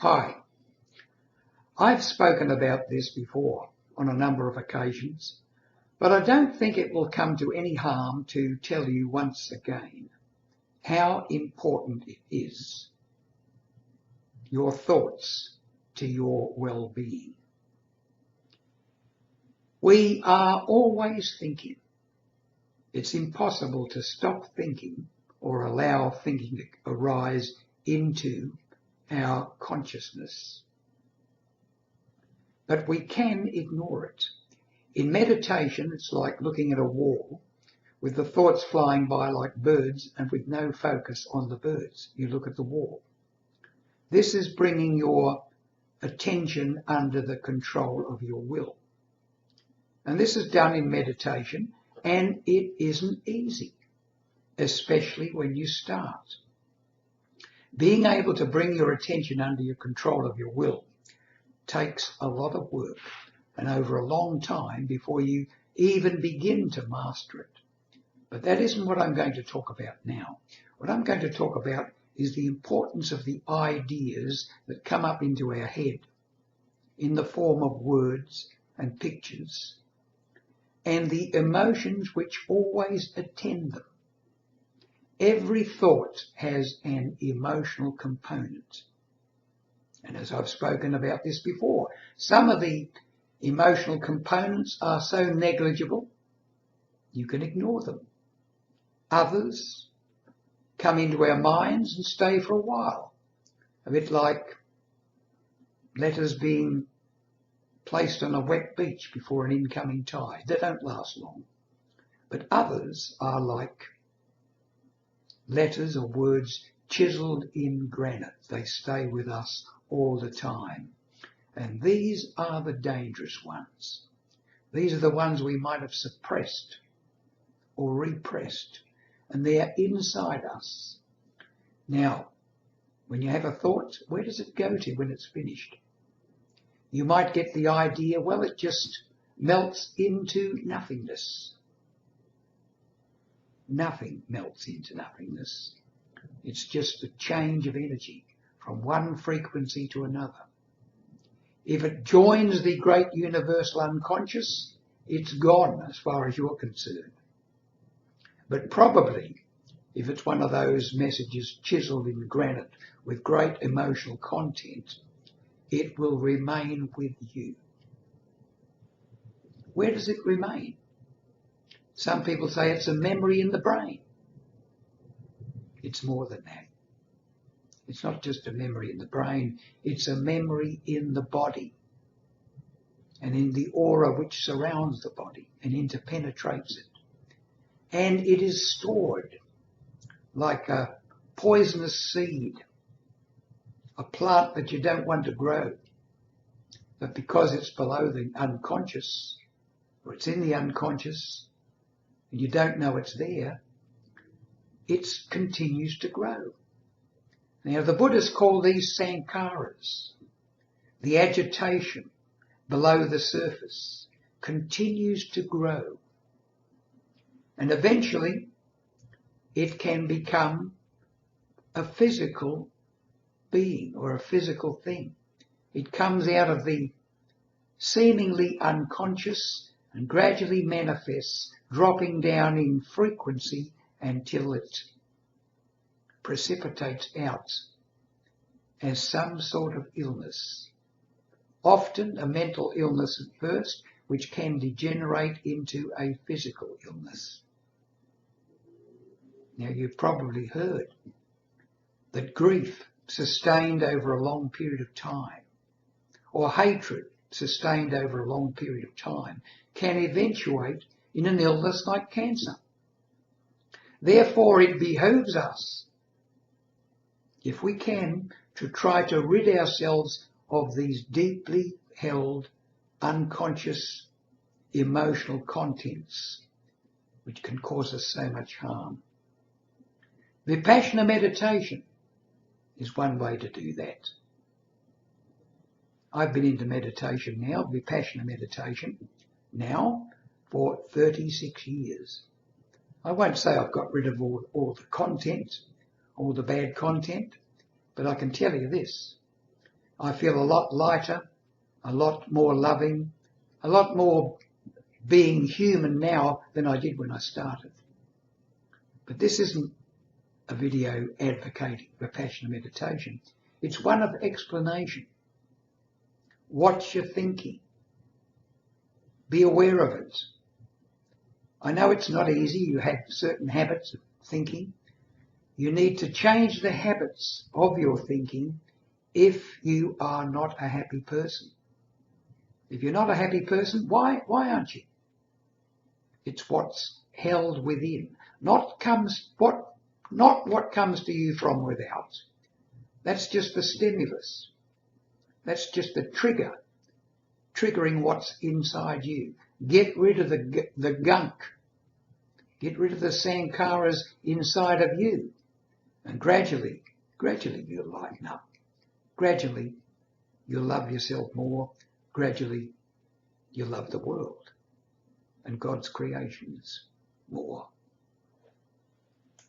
Hi, I've spoken about this before on a number of occasions, but I don't think it will come to any harm to tell you once again how important it is, your thoughts to your well-being. We are always thinking. It's impossible to stop thinking or allow thinking to arise into our consciousness. But we can ignore it. In meditation, it's like looking at a wall with the thoughts flying by like birds and with no focus on the birds. You look at the wall. This is bringing your attention under the control of your will. And this is done in meditation, and it isn't easy, especially when you start. Being able to bring your attention under your control of your will takes a lot of work and over a long time before you even begin to master it. But that isn't what I'm going to talk about now. What I'm going to talk about is the importance of the ideas that come up into our head in the form of words and pictures, and the emotions which always attend them. Every thought has an emotional component. And as I've spoken about this before, some of the emotional components are so negligible you can ignore them. Others come into our minds and stay for a while, a bit like letters being placed on a wet beach before an incoming tide. They don't last long. But others are like letters or words chiseled in granite. They stay with us all the time. And these are the dangerous ones. These are the ones we might have suppressed or repressed, and they're inside us. Now, when you have a thought, where does it go to when it's finished? You might get the idea, well, it just melts into nothingness. Nothing melts into nothingness. It's just a change of energy from one frequency to another. If it joins the great universal unconscious, it's gone as far as you're concerned. But probably, if it's one of those messages chiseled in granite with great emotional content, it will remain with you. Where does it remain? Some people say it's a memory in the brain. It's more than that. It's not just a memory in the brain, it's a memory in the body and in the aura which surrounds the body and interpenetrates it. And it is stored like a poisonous seed, a plant that you don't want to grow. But because it's below the unconscious, or it's in the unconscious, and you don't know it's there, it continues to grow. Now, the Buddhists call these sankharas. The agitation below the surface continues to grow. And eventually, it can become a physical being or a physical thing. It comes out of the seemingly unconscious and gradually manifests, dropping down in frequency until it precipitates out as some sort of illness. Often a mental illness at first, which can degenerate into a physical illness. Now, you've probably heard that grief sustained over a long period of time, or hatred sustained over a long period of time, can eventuate in an illness like cancer. Therefore, it behooves us, if we can, to try to rid ourselves of these deeply held, unconscious, emotional contents, which can cause us so much harm. Vipassana meditation is one way to do that. I've been into meditation now, Vipassana meditation, now for 36 years. I won't say I've got rid of all the content, all the bad content, but I can tell you this. I feel a lot lighter, a lot more loving, a lot more being human now than I did when I started. But this isn't a video advocating Vipassana meditation. It's one of explanation. Watch your thinking. Be aware of it. I know it's not easy. You have certain habits of thinking. You need to change the habits of your thinking if you are not a happy person. If you're not a happy person, why aren't you? It's what's held within, not what comes to you from without. That's just the stimulus. That's just the trigger, triggering what's inside you. Get rid of the gunk. Get rid of the sankharas inside of you. And gradually you'll lighten up. Gradually, you'll love yourself more. Gradually, you'll love the world and God's creations more.